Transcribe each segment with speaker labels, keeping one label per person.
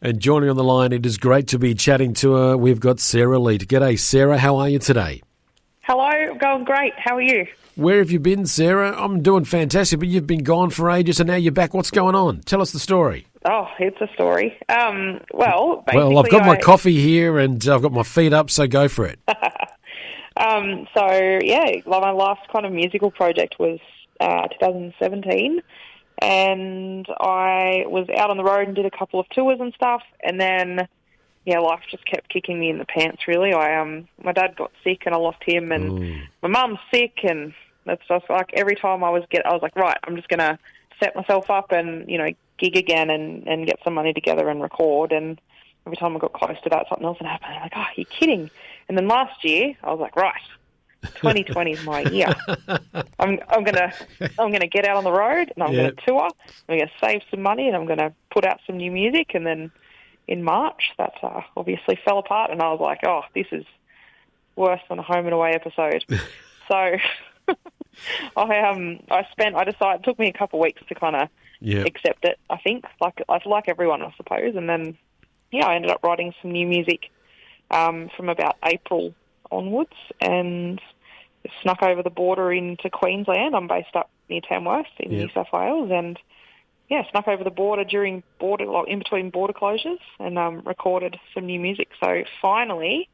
Speaker 1: And joining on the line, it is great to be chatting to her. We've got Sarah Leete. G'day, Sarah. How are you today?
Speaker 2: Hello, going great. How are you?
Speaker 1: Where have you been, Sarah? I'm doing fantastic, but you've been gone for ages and now you're back. What's going on? Tell us the story.
Speaker 2: Oh, it's a story. Well,
Speaker 1: I've got my coffee here and I've got my feet up, so go for it.
Speaker 2: My last kind of musical project was 2017, and I was out on the road and did a couple of tours and stuff, and then, life just kept kicking me in the pants, really. My dad got sick and I lost him, and my mum's sick, and that's just like every time I was like, right, I'm just going to set myself up and, gig again and get some money together and record, and every time I got close to that, something else would happen. I'm like, oh, you're kidding. And then last year, I was like, right, 2020 is my year. I'm gonna get out on the road and I'm gonna tour. I'm gonna save some money and I'm gonna put out some new music. And then in March, that obviously fell apart, and I was like, oh, this is worse than a home and away episode. So I decided it took me a couple of weeks to kind of accept it. I think like everyone, I suppose. And then I ended up writing some new music from about April onwards, and snuck over the border into Queensland. I'm based up near Tamworth in New South Wales, and snuck over the border in between border closures, and recorded some new music. So finally,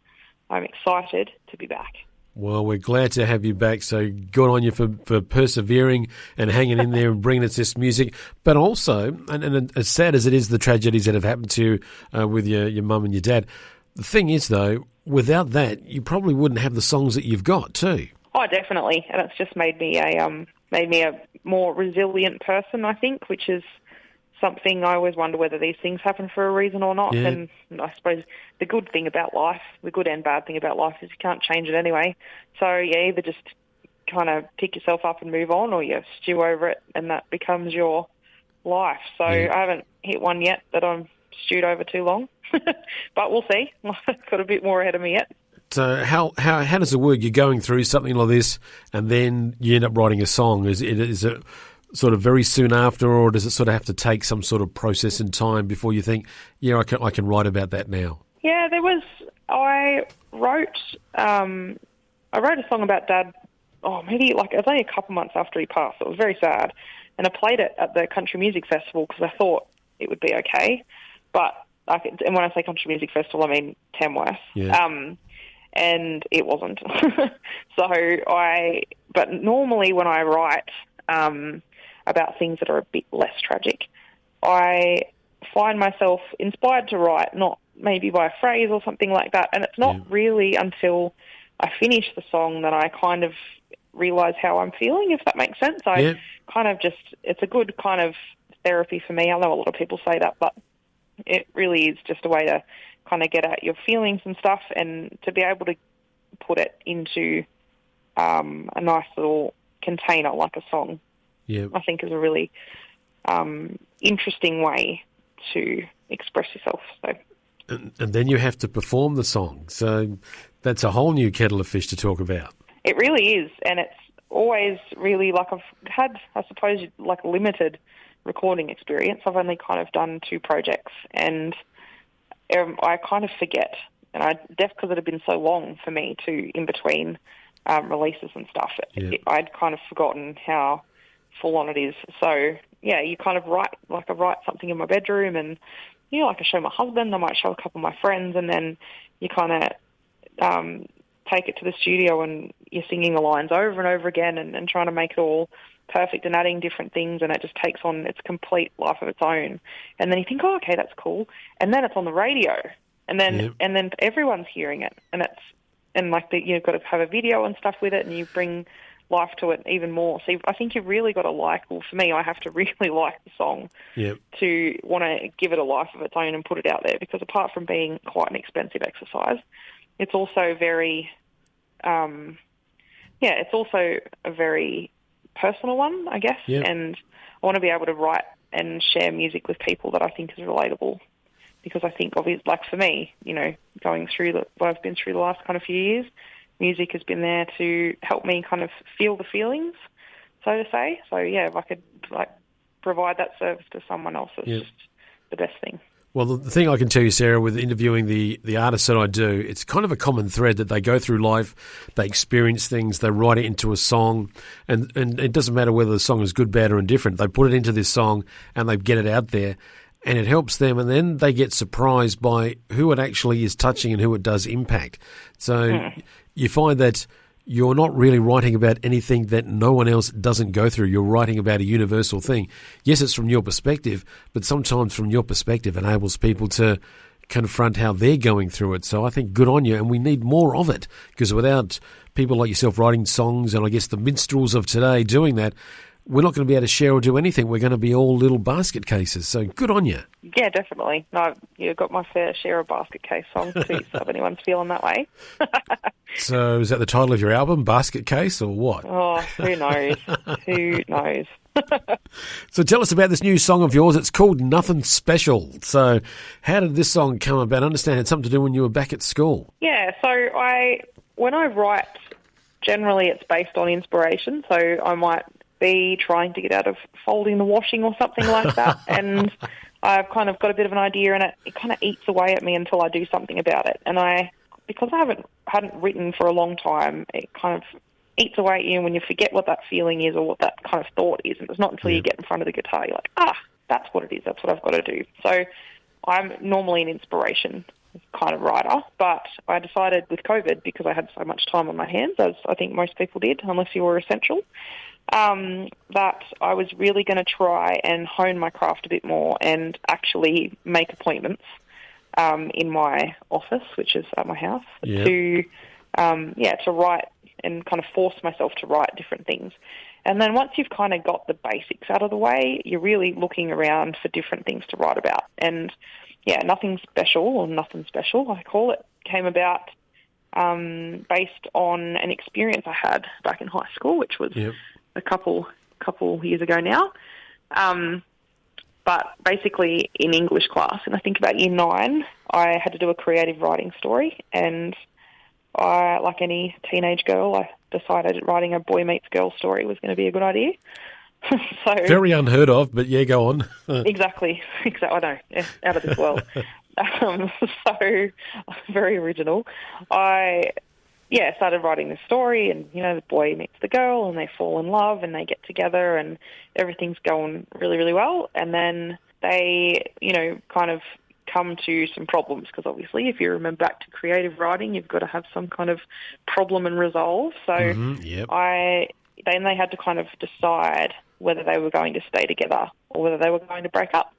Speaker 2: I'm excited to be back.
Speaker 1: Well, we're glad to have you back, so good on you for persevering and hanging in there and bringing us this music. But also, and as sad as it is, the tragedies that have happened to you with your mum and your dad, the thing is, though, without that, you probably wouldn't have the songs that you've got, too.
Speaker 2: Oh, definitely, and it's just made me a more resilient person, I think, which is something I always wonder whether these things happen for a reason or not.
Speaker 1: Yeah.
Speaker 2: And I suppose the good thing about life, the good and bad thing about life, is you can't change it anyway. So either just kind of pick yourself up and move on, or you stew over it, and that becomes your life. So I haven't hit one yet that I'm stewed over too long, but we'll see. I've got a bit more ahead of me yet.
Speaker 1: So how does it work? You're going through something like this, and then you end up writing a song. Is it sort of very soon after, or does it sort of have to take some sort of process and time before you think, I can write about that now?
Speaker 2: Yeah, I wrote a song about Dad. Oh, maybe it was only a couple months after he passed. It was very sad, and I played it at the Country Music Festival because I thought it would be okay. But and when I say Country Music Festival, I mean Tamworth.
Speaker 1: Yeah.
Speaker 2: And it wasn't. But normally when I write about things that are a bit less tragic, I find myself inspired to write, not maybe by a phrase or something like that. And it's not really until I finish the song that I kind of realise how I'm feeling, if that makes sense. It's a good kind of therapy for me. I know a lot of people say that, but it really is just a way to kind of get at your feelings and stuff, and to be able to put it into a nice little container like a song, I think is a really interesting way to express yourself. So,
Speaker 1: and then you have to perform the song, so that's a whole new kettle of fish to talk about.
Speaker 2: It really is, and it's always really I've had, I suppose, limited recording experience. I've only kind of done 2 projects, and I kind of forget, and because it had been so long for me in between releases and stuff, I'd kind of forgotten how full on it is. So you kind of write, I write something in my bedroom, and I show my husband, I might show a couple of my friends, and then you kind of take it to the studio and you're singing the lines over and over again and trying to make it all perfect and adding different things, and it just takes on its complete life of its own. And then you think, oh, okay, that's cool. And then it's on the radio, and then everyone's hearing it, you've got to have a video and stuff with it, and you bring life to it even more. So I think you've really got to for me, I have to really like the song to want to give it a life of its own and put it out there, because apart from being quite an expensive exercise, it's also very, it's also a very personal one, I guess, and I want to be able to write and share music with people that I think is relatable, because I think, obviously, for me, going through what I've been through the last kind of few years, music has been there to help me kind of feel the feelings, so to say. So, if I could, provide that service to someone else, it's just the best thing.
Speaker 1: Well, the thing I can tell you, Sarah, with interviewing the artists that I do, it's kind of a common thread that they go through life, they experience things, they write it into a song, and it doesn't matter whether the song is good, bad, or indifferent. They put it into this song and they get it out there, and it helps them, and then they get surprised by who it actually is touching and who it does impact. So you find that you're not really writing about anything that no one else doesn't go through. You're writing about a universal thing. Yes, it's from your perspective, but sometimes from your perspective enables people to confront how they're going through it. So I think good on you, and we need more of it, because without people like yourself writing songs, and I guess the minstrels of today doing that, we're not going to be able to share or do anything. We're going to be all little basket cases. So good on you.
Speaker 2: Yeah, definitely. No, you've got my fair share of basket case songs too, so if anyone's feeling that way.
Speaker 1: So is that the title of your album, Basket Case, or what?
Speaker 2: Oh, who knows? Who knows?
Speaker 1: So tell us about this new song of yours. It's called Nothin Special. So how did this song come about? I understand it had something to do when you were back at school.
Speaker 2: Yeah, so when I write, generally it's based on inspiration. So I might be trying to get out of folding the washing or something like that, and I've kind of got a bit of an idea, and it kind of eats away at me until I do something about it. And because I hadn't written for a long time, it kind of eats away at you when you forget what that feeling is or what that kind of thought is. And it's not until you get in front of the guitar you're like, that's what it is. That's what I've got to do. So I'm normally an inspiration kind of writer, but I decided with COVID, because I had so much time on my hands, as I think most people did, unless you were essential, that I was really going to try and hone my craft a bit more and actually make appointments in my office, which is at my house, to write and kind of force myself to write different things. And then once you've kind of got the basics out of the way, you're really looking around for different things to write about. And Nothin Special, I call it, came about based on an experience I had back in high school, which was a couple years ago now. But basically in English class, and I think about year 9, I had to do a creative writing story, and I, like any teenage girl, I decided writing a boy meets girl story was going to be a good idea. So,
Speaker 1: very unheard of, but yeah, go on.
Speaker 2: Exactly. I know, out of this world. So very original. I started writing this story, and the boy meets the girl, and they fall in love, and they get together, and everything's going really, really well. And then they, kind of come to some problems, because obviously, if you remember back to creative writing, you've got to have some kind of problem and resolve. So then they had to kind of decide whether they were going to stay together or whether they were going to break up.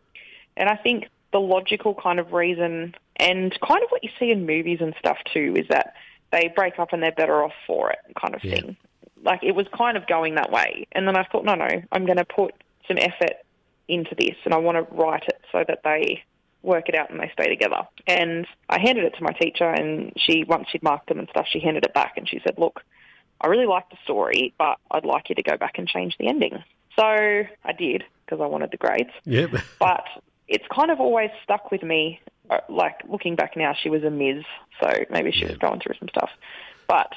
Speaker 2: And I think the logical kind of reason, and kind of what you see in movies and stuff too, is that they break up and they're better off for it kind of thing. Like, it was kind of going that way. And then I thought, no, I'm going to put some effort into this, and I want to write it so that they work it out and they stay together. And I handed it to my teacher, and once she'd marked them and stuff, she handed it back, and she said, look, I really like the story, but I'd like you to go back and change the ending. So I did, because I wanted the grades.
Speaker 1: Yep.
Speaker 2: But it's kind of always stuck with me. Like, looking back now, she was a Ms., so maybe she was going through some stuff. But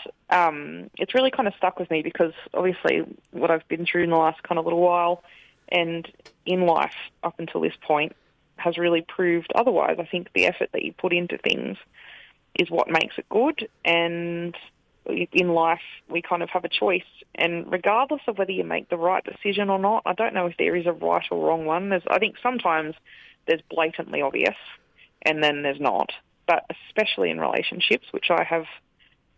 Speaker 2: it's really kind of stuck with me, because obviously what I've been through in the last kind of little while and in life up until this point has really proved otherwise. I think the effort that you put into things is what makes it good, and in life we kind of have a choice, and regardless of whether you make the right decision or not, I don't know if there is a right or wrong one. I think sometimes there's blatantly obvious, and then there's not. But especially in relationships, which I have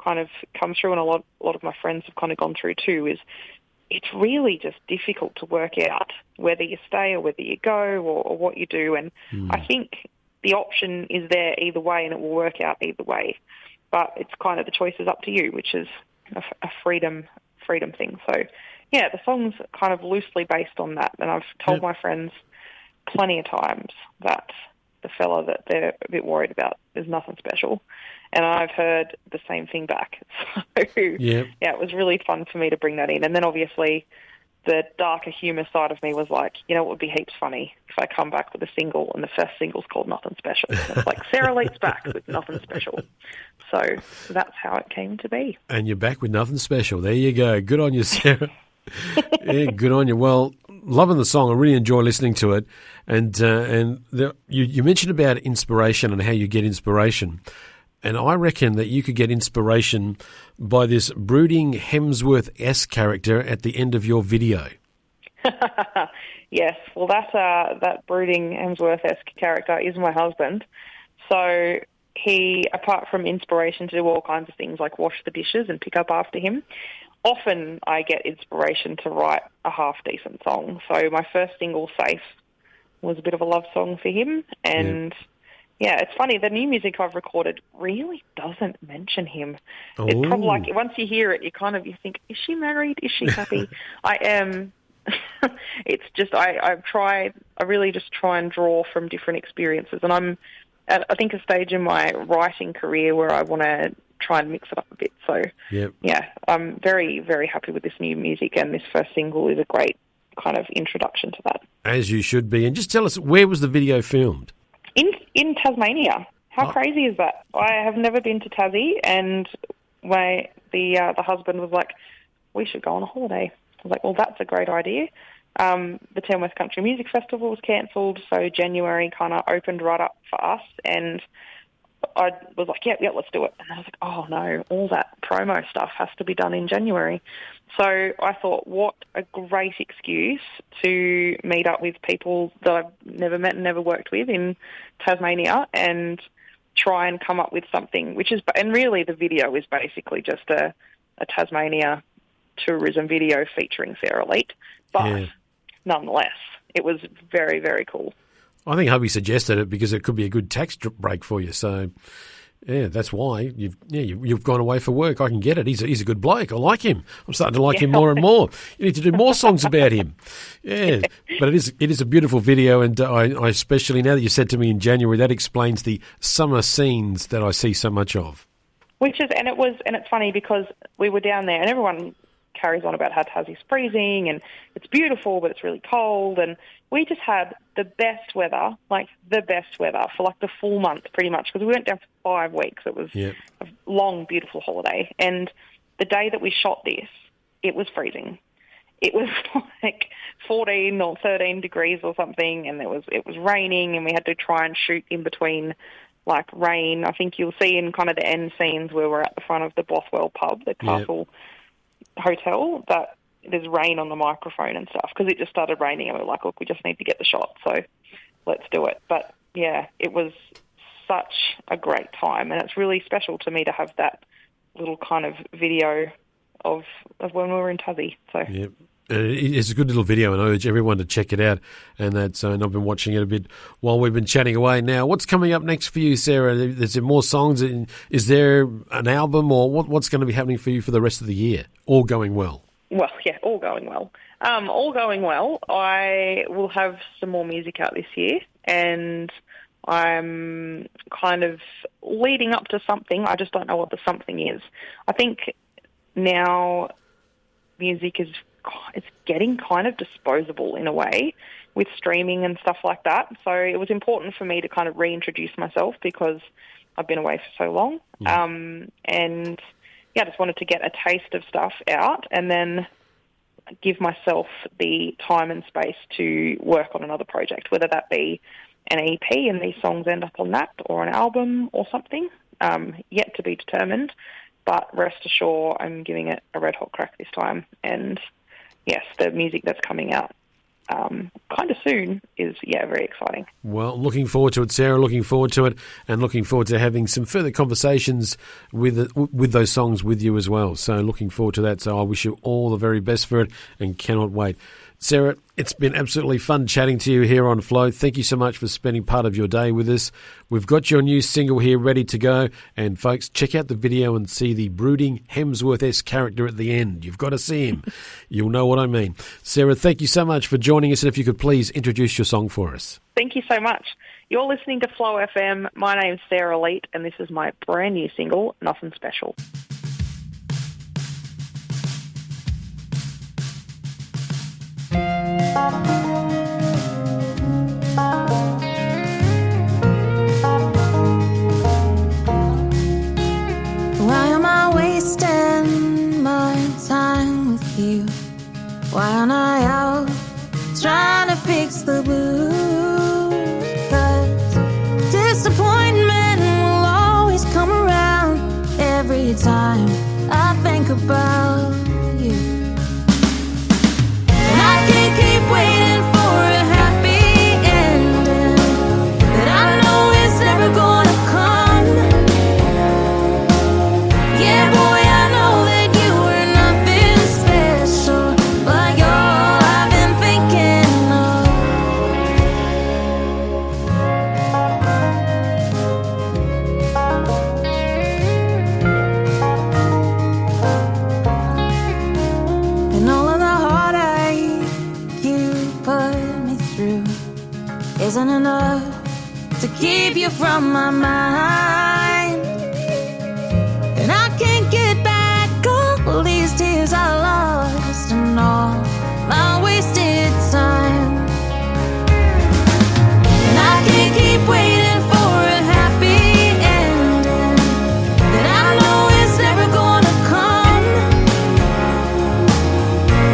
Speaker 2: kind of come through, and a lot of my friends have kind of gone through too, is it's really just difficult to work out whether you stay or whether you go, or what you do. And I think the option is there either way, and it will work out either way. But it's kind of the choice is up to you, which is a freedom thing. So, the song's kind of loosely based on that. And I've told my friends plenty of times that the fella that they're a bit worried about is Nothin Special. And I've heard the same thing back. So, it was really fun for me to bring that in. And then obviously the darker humour side of me was like, it would be heaps funny if I come back with a single, and the first single's called Nothin Special. And it's like, Sarah Leete's back with Nothin Special. So that's how it came to be.
Speaker 1: And you're back with Nothin Special. There you go. Good on you, Sarah. Yeah, good on you. Well, loving the song. I really enjoy listening to it. And you mentioned about inspiration and how you get inspiration. And I reckon that you could get inspiration by this brooding Hemsworth-esque character at the end of your video.
Speaker 2: Yes, well, that brooding Hemsworth-esque character is my husband. So he, apart from inspiration to do all kinds of things like wash the dishes and pick up after him, often I get inspiration to write a half-decent song. So my first single, Safe, was a bit of a love song for him. And yeah, it's funny, the new music I've recorded really doesn't mention him.
Speaker 1: Oh.
Speaker 2: It's probably like, once you hear it, you think, is she married? Is she happy? I am. It's just, I really just try and draw from different experiences. And I'm at, I think, a stage in my writing career where I want to try and mix it up a bit. So, yeah, I'm very, very happy with this new music, and this first single is a great kind of introduction to that.
Speaker 1: As you should be. And just tell us, where was the video filmed?
Speaker 2: In Tasmania. How crazy is that? I have never been to Tassie, and the husband was like, we should go on a holiday. I was like, well, that's a great idea. The 10 West Country Music Festival was cancelled, so January kind of opened right up for us, and I was like, yeah, let's do it. And I was like, oh no, all that promo stuff has to be done in January. So I thought, what a great excuse to meet up with people that I've never met and never worked with in Tasmania and try and come up with something, and really the video is basically just a Tasmania tourism video featuring Sarah Leete. But nonetheless, it was very, very cool.
Speaker 1: I think hubby suggested it because it could be a good tax break for you. So, yeah, that's why you've gone away for work. I can get it. He's a good bloke. I like him. I'm starting to like him more and more. You need to do more songs about him. Yeah, but it is a beautiful video, and I especially, now that you said to me in January, that explains the summer scenes that I see so much of.
Speaker 2: It's funny because we were down there, and everyone carries on about how Tassie's freezing and it's beautiful, but it's really cold. And we just had the best weather for like the full month pretty much, because we went down for 5 weeks. It was a long, beautiful holiday. And the day that we shot this, it was freezing. It was like 14 or 13 degrees or something, and it was raining, and we had to try and shoot in between like rain. I think you'll see in kind of the end scenes where we're at the front of the Bothwell pub, the castle hotel, that there's rain on the microphone and stuff because it just started raining, and we're like, look, we just need to get the shot, so let's do it. But yeah, it was such a great time, and it's really special to me to have that little kind of video of when we were in Tassie. So
Speaker 1: it's a good little video, and I urge everyone to check it out. And I've been watching it a bit while we've been chatting away. Now, what's coming up next for you, Sarah? Is there more songs? Is there an album, or what's going to be happening for you for the rest of the year? All going well?
Speaker 2: Well, yeah, all going well. All going well. I will have some more music out this year, and I'm kind of leading up to something. I just don't know what the something is. I think now music it's getting kind of disposable in a way with streaming and stuff like that. So it was important for me to kind of reintroduce myself because I've been away for so long. And I just wanted to get a taste of stuff out and then give myself the time and space to work on another project, whether that be an EP and these songs end up on that, or an album or something, yet to be determined. But rest assured, I'm giving it a red hot crack this time. And yes, the music that's coming out kind of soon is, very exciting.
Speaker 1: Well, looking forward to it, Sarah, looking forward to it, and looking forward to having some further conversations with those songs with you as well. So looking forward to that. So I wish you all the very best for it and cannot wait. Sarah, it's been absolutely fun chatting to you here on Flow. Thank you so much for spending part of your day with us. We've got your new single here ready to go. And folks, check out the video and see the brooding Hemsworth-esque character at the end. You've got to see him. You'll know what I mean. Sarah, thank you so much for joining us. And if you could please introduce your song for us.
Speaker 2: Thank you so much. You're listening to Flow FM. My name's Sarah Leete, and this is my brand new single, Nothin Special.
Speaker 3: Why am I wasting my time with you? Why aren't I out every time I think about you. And I can't keep waiting for a happy ending that I know is never gonna come. Yeah, boy, I know that you were nothing special, but you're all I've been thinking of. And all of the heartache you put me through isn't enough to keep you from my mind. And I can't get back all these tears I lost and all my wasted time. And I can't keep waiting for a happy ending that I know is never gonna come.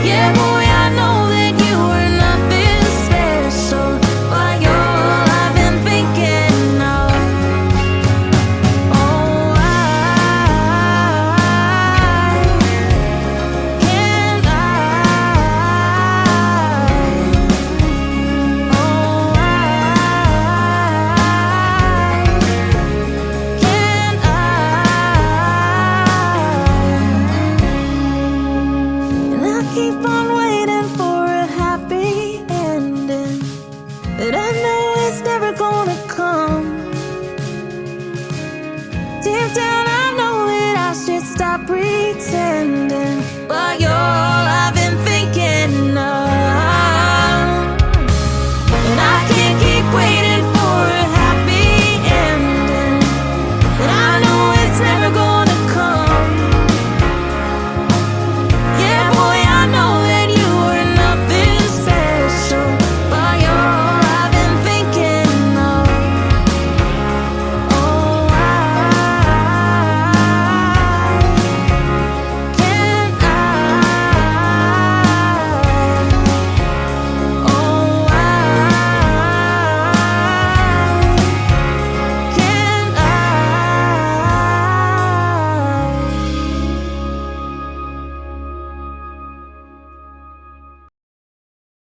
Speaker 3: Yeah, boy, I know that you were nothing special, but you're all I've been thinking of. Oh, I can't I? Oh, I can't I? And I keep on waiting for a happy ending that I know is never gonna come. Deep down I know that I should stop pretending.